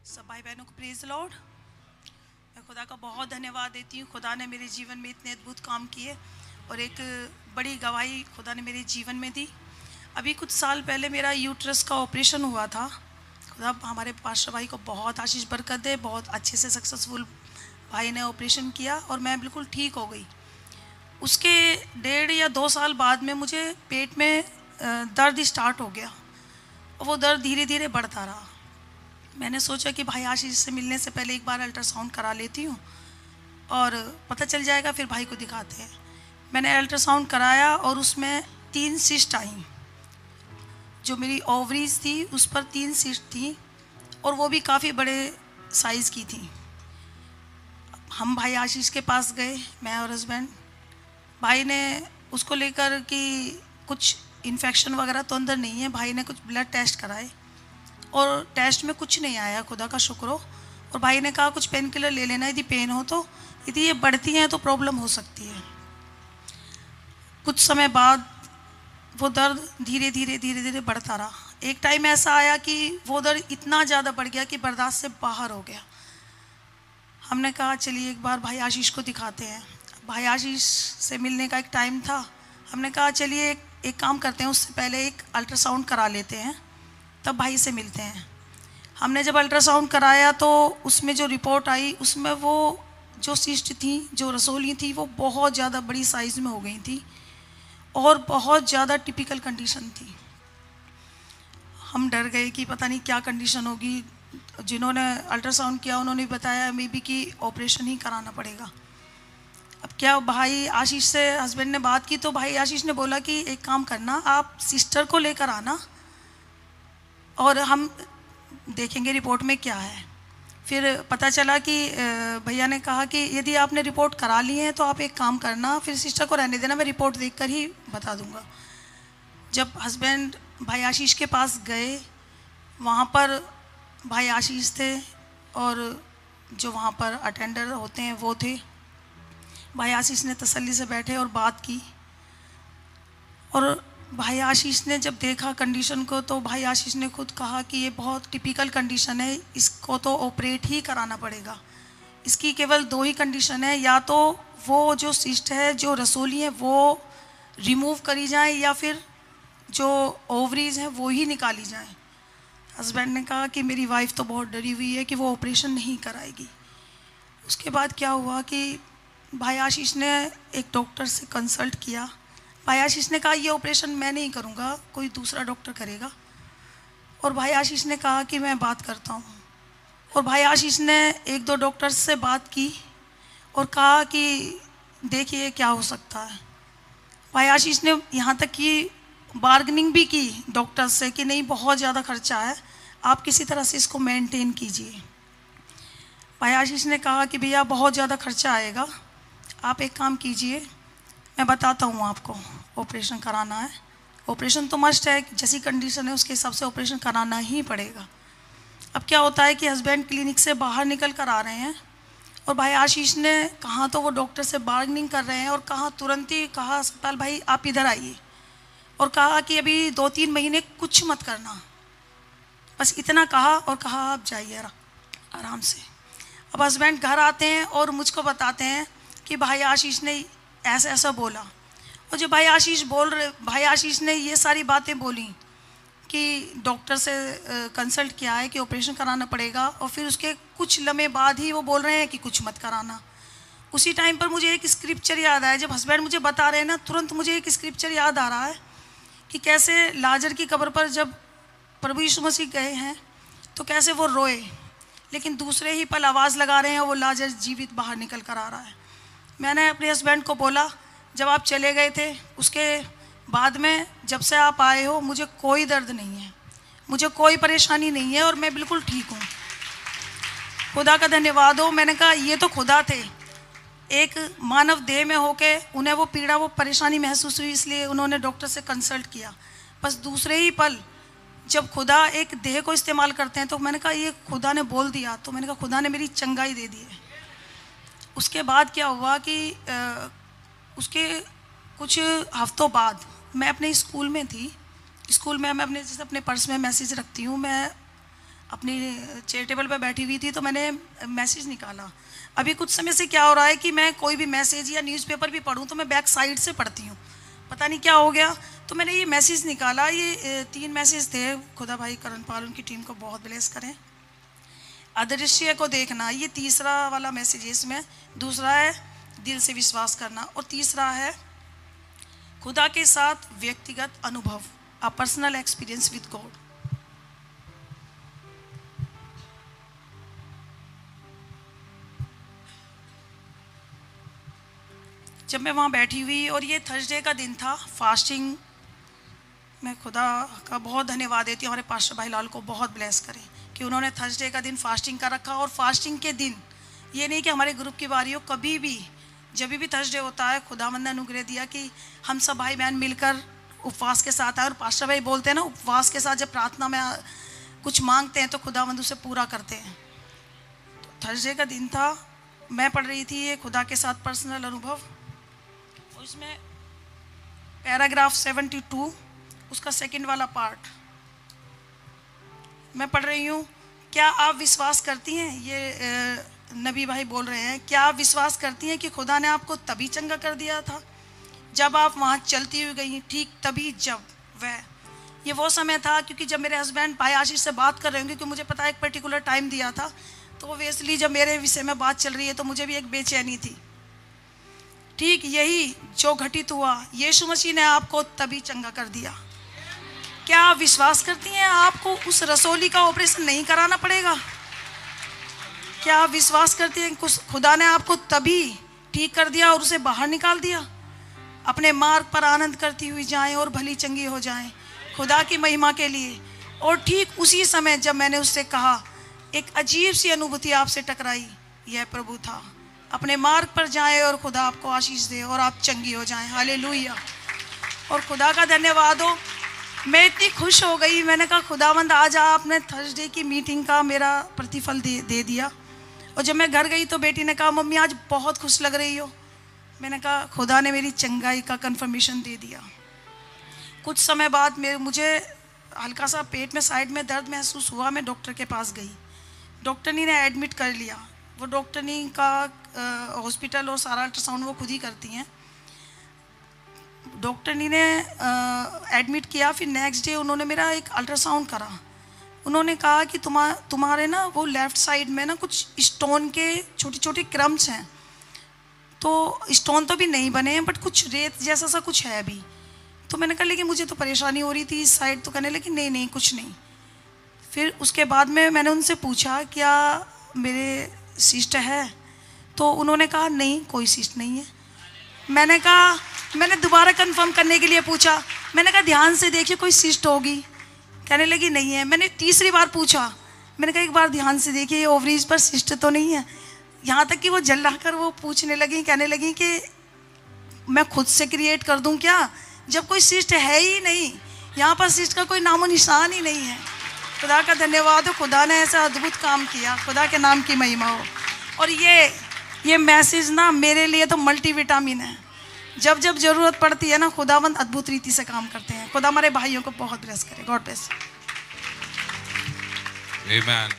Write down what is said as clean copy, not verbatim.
सब भाई बहनों को प्रेज लॉर्ड। मैं खुदा का बहुत धन्यवाद देती हूँ। खुदा ने मेरे जीवन में इतने अद्भुत काम किए और एक बड़ी गवाही खुदा ने मेरे जीवन में दी। अभी कुछ साल पहले मेरा यूट्रस का ऑपरेशन हुआ था। खुदा हमारे पास्टर भाई को बहुत आशीष बरकत दे। बहुत अच्छे से सक्सेसफुल भाई ने ऑपरेशन किया और मैं बिल्कुल ठीक हो गई। उसके 1.5 या 2 साल बाद में मुझे पेट में दर्द स्टार्ट हो गया और वो दर्द धीरे धीरे बढ़ता रहा। मैंने सोचा कि भाई आशीष से मिलने से पहले एक बार अल्ट्रासाउंड करा लेती हूँ और पता चल जाएगा, फिर भाई को दिखाते हैं। मैंने अल्ट्रासाउंड कराया और उसमें 3 सिस्ट आई। जो मेरी ओवरीज थी उस पर 3 सिस्ट थी और वो भी काफ़ी बड़े साइज़ की थी। हम भाई आशीष के पास गए, मैं और हस्बैंड। भाई ने उसको लेकर कि कुछ इन्फेक्शन वगैरह तो अंदर नहीं है। भाई ने कुछ ब्लड टेस्ट कराए और टेस्ट में कुछ नहीं आया, खुदा का शुक्र हो। और भाई ने कहा कुछ पेन किलर ले लेना यदि पेन हो तो, यदि ये बढ़ती हैं तो प्रॉब्लम हो सकती है। कुछ समय बाद वो दर्द धीरे धीरे बढ़ता रहा। एक टाइम ऐसा आया कि वो दर्द इतना ज़्यादा बढ़ गया कि बर्दाश्त से बाहर हो गया। हमने कहा चलिए एक बार भाई आशीष को दिखाते हैं। भाई आशीष से मिलने का एक टाइम था। हमने कहा चलिए एक काम करते हैं, उससे पहले एक अल्ट्रासाउंड करा लेते हैं, तब भाई से मिलते हैं। हमने जब अल्ट्रासाउंड कराया तो उसमें जो रिपोर्ट आई उसमें वो जो सिस्ट थी, जो रसोली थी, वो बहुत ज़्यादा बड़ी साइज़ में हो गई थी और बहुत ज़्यादा टिपिकल कंडीशन थी। हम डर गए कि पता नहीं क्या कंडीशन होगी। जिन्होंने अल्ट्रासाउंड किया उन्होंने बताया मे बी कि ऑपरेशन ही कराना पड़ेगा। अब क्या, भाई आशीष से हस्बैंड ने बात की तो भाई आशीष ने बोला कि एक काम करना, आप सिस्टर को लेकर आना और हम देखेंगे रिपोर्ट में क्या है। फिर पता चला कि भैया ने कहा कि यदि आपने रिपोर्ट करा ली है तो आप एक काम करना, फिर सिस्टर को रहने देना, मैं रिपोर्ट देखकर ही बता दूंगा। जब हस्बैंड भाई आशीष के पास गए, वहाँ पर भाई आशीष थे और जो वहाँ पर अटेंडर होते हैं वो थे। भाई आशीष ने तसल्ली से बैठे और बात की और भाई आशीष ने जब देखा कंडीशन को तो भाई आशीष ने खुद कहा कि ये बहुत टिपिकल कंडीशन है, इसको तो ऑपरेट ही कराना पड़ेगा। इसकी केवल 2 ही कंडीशन है, या तो वो जो सिस्ट है, जो रसोली है, वो रिमूव करी जाए या फिर जो ओवरीज हैं वो ही निकाली जाए। हस्बैंड ने कहा कि मेरी वाइफ तो बहुत डरी हुई है कि वो ऑपरेशन नहीं कराएगी। उसके बाद क्या हुआ कि भाई आशीष ने एक डॉक्टर से कंसल्ट किया। भाई आशीष ने कहा ये ऑपरेशन मैं नहीं करूँगा, कोई दूसरा डॉक्टर करेगा। और भाई आशीष ने कहा कि मैं बात करता हूँ। और भाई आशीष ने 1-2 डॉक्टर से बात की और कहा कि देखिए क्या हो सकता है। भाई आशीष ने यहाँ तक कि बार्गेनिंग भी की डॉक्टर से कि नहीं बहुत ज़्यादा खर्चा है, आप किसी तरह से इसको मेंटेन कीजिए। भाई आशीष ने कहा कि भैया बहुत ज़्यादा खर्चा आएगा, आप एक काम कीजिए, मैं बताता हूँ आपको, ऑपरेशन कराना है। ऑपरेशन तो मस्ट है, जैसी कंडीशन है उसके हिसाब से ऑपरेशन कराना ही पड़ेगा। अब क्या होता है कि हस्बैंड क्लिनिक से बाहर निकल कर आ रहे हैं और भाई आशीष ने कहाँ तो वो डॉक्टर से बार्गेनिंग कर रहे हैं और कहाँ तुरंत ही कहा सतपाल भाई आप इधर आइए, और कहा कि अभी 2-3 महीने कुछ मत करना, बस इतना कहा और कहा आप जाइए आराम से। अब हस्बैंड घर आते हैं और मुझको बताते हैं कि भाई आशीष ने ऐसा ऐसा बोला। और जो भाई आशीष ने ये सारी बातें बोली कि डॉक्टर से कंसल्ट किया है कि ऑपरेशन कराना पड़ेगा, और फिर उसके कुछ लम्हे बाद ही वो बोल रहे हैं कि कुछ मत कराना। उसी टाइम पर मुझे एक स्क्रिप्चर याद आया। जब हस्बैंड मुझे बता रहे हैं ना, तुरंत मुझे एक स्क्रिप्चर याद आ रहा है कि कैसे लाजर की कब्र पर जब प्रभु यीशु मसीह गए हैं तो कैसे वो रोए, लेकिन दूसरे ही पल आवाज़ लगा रहे हैं और वो लाजर जीवित बाहर निकल कर आ रहा है। मैंने अपने हस्बैंड को बोला जब आप चले गए थे उसके बाद में जब से आप आए हो मुझे कोई दर्द नहीं है, मुझे कोई परेशानी नहीं है और मैं बिल्कुल ठीक हूँ। खुदा का धन्यवाद हो। मैंने कहा ये तो खुदा थे, एक मानव देह में होके उन्हें वो पीड़ा, वो परेशानी महसूस हुई, इसलिए उन्होंने डॉक्टर से कंसल्ट किया। बस दूसरे ही पल जब खुदा एक देह को इस्तेमाल करते हैं तो मैंने कहा ये खुदा ने बोल दिया, तो मैंने कहा खुदा ने मेरी चंगाई दे दी है। उसके बाद क्या हुआ कि उसके कुछ हफ्तों बाद मैं अपने स्कूल में थी। स्कूल में मैं अपने जैसे अपने पर्स में मैसेज रखती हूँ, मैं अपनी चेयर टेबल पर बैठी हुई थी तो मैंने मैसेज निकाला। अभी कुछ समय से क्या हो रहा है कि मैं कोई भी मैसेज या न्यूज़पेपर भी पढूं तो मैं बैक साइड से पढ़ती हूँ, पता नहीं क्या हो गया। तो मैंने ये मैसेज निकाला, ये 3 मैसेज थे। खुदा भाई करणपाल उनकी टीम को बहुत ब्लेस करें। अदृश्य को देखना, ये तीसरा वाला मैसेज है इसमें। दूसरा है दिल से विश्वास करना, और तीसरा है खुदा के साथ व्यक्तिगत अनुभव, a personal experience with God. जब मैं वहाँ बैठी हुई और ये थर्सडे का दिन था, फास्टिंग, मैं खुदा का बहुत धन्यवाद देती हूँ, हमारे पास्टर भाई लाल को बहुत ब्लेस करें कि उन्होंने थर्सडे का दिन फास्टिंग का रखा। और फास्टिंग के दिन ये नहीं कि हमारे ग्रुप की बारी हो, कभी भी जब भी थर्सडे होता है खुदावंद ने अनुग्रह दिया कि हम सब भाई बहन मिलकर उपवास के साथ आए। और पास्टर भाई बोलते हैं ना, उपवास के साथ जब प्रार्थना में कुछ मांगते हैं तो खुदावंद उसे पूरा करते हैं। तो थर्सडे का दिन था, मैं पढ़ रही थी ये खुदा के साथ पर्सनल अनुभव, और इसमें पैराग्राफ 72 उसका सेकंड वाला पार्ट मैं पढ़ रही हूँ। क्या आप विश्वास करती हैं, ये नबी भाई बोल रहे हैं, क्या आप विश्वास करती हैं कि खुदा ने आपको तभी चंगा कर दिया था जब आप वहाँ चलती हुई गई, ठीक तभी जब ये वो समय था, क्योंकि जब मेरे हस्बैंड भाई आशीष से बात कर रहे होंगे, क्योंकि मुझे पता है एक पर्टिकुलर टाइम दिया था, तो ऑब्वियसली जब मेरे विषय में बात चल रही है तो मुझे भी एक बेचैनी थी। ठीक यही जो घटित हुआ, यीशु मसीह ने आपको तभी चंगा कर दिया। क्या आप विश्वास करती हैं आपको उस रसोली का ऑपरेशन नहीं कराना पड़ेगा? क्या आप विश्वास करती हैं कि खुदा ने आपको तभी ठीक कर दिया और उसे बाहर निकाल दिया? अपने मार्ग पर आनंद करती हुई जाएं और भली चंगी हो जाएं खुदा की महिमा के लिए। और ठीक उसी समय जब मैंने उससे कहा, एक अजीब सी अनुभूति आपसे टकराई, यह प्रभु था। अपने मार्ग पर जाएं और खुदा आपको आशीष दे और आप चंगी हो जाएं। हालेलुया। और खुदा का धन्यवाद हो, मैं इतनी खुश हो गई। मैंने कहा खुदावंद आज आपने थर्सडे की मीटिंग का मेरा प्रतिफल दे दिया। और जब मैं घर गई तो बेटी ने कहा मम्मी आज बहुत खुश लग रही हो। मैंने कहा खुदा ने मेरी चंगाई का कंफर्मेशन दे दिया। कुछ समय बाद मुझे हल्का सा पेट में साइड में दर्द महसूस हुआ। मैं डॉक्टर के पास गई, डॉक्टरनी ने एडमिट कर लिया। वो डॉक्टरनी का हॉस्पिटल और सारा अल्ट्रासाउंड वो खुद ही करती हैं। डॉक्टरनी ने एडमिट किया, फिर नेक्स्ट डे उन्होंने मेरा एक अल्ट्रासाउंड करा। उन्होंने कहा कि तुम्हारे ना वो लेफ़्ट साइड में ना कुछ स्टोन के छोटे छोटे क्रम्स हैं। तो स्टोन तो भी नहीं बने हैं, बट कुछ रेत जैसा सा कुछ है अभी। तो मैंने कहा लेकिन मुझे तो परेशानी हो रही थी इस साइड। तो कहने लगी नहीं नहीं कुछ नहीं। फिर उसके बाद में मैंने उनसे पूछा क्या मेरे सिस्ट है? तो उन्होंने कहा नहीं कोई सिस्ट नहीं है। मैंने दोबारा कंफर्म करने के लिए पूछा, मैंने कहा ध्यान से देखिए कोई सिस्ट होगी। कहने लगी नहीं है। मैंने तीसरी बार पूछा, मैंने कहा एक बार ध्यान से देखिए ये ओवरीज पर सिस्ट तो नहीं है। यहाँ तक कि वो जल्ला कर वो पूछने लगी, कहने लगी कि मैं खुद से क्रिएट कर दूँ क्या, जब कोई सिस्ट है ही नहीं, यहाँ पर सिस्ट का कोई नामो निशान ही नहीं है। खुदा का धन्यवाद हो, खुदा ने ऐसा अद्भुत काम किया। खुदा के नाम की महिमा हो। और ये मैसेज ना मेरे लिए तो मल्टीविटामिन है। जब जब जरूरत पड़ती है ना खुदावंद अद्भुत रीति से काम करते हैं। खुदा हमारे भाइयों को बहुत ब्लेस करे। God bless. आमीन।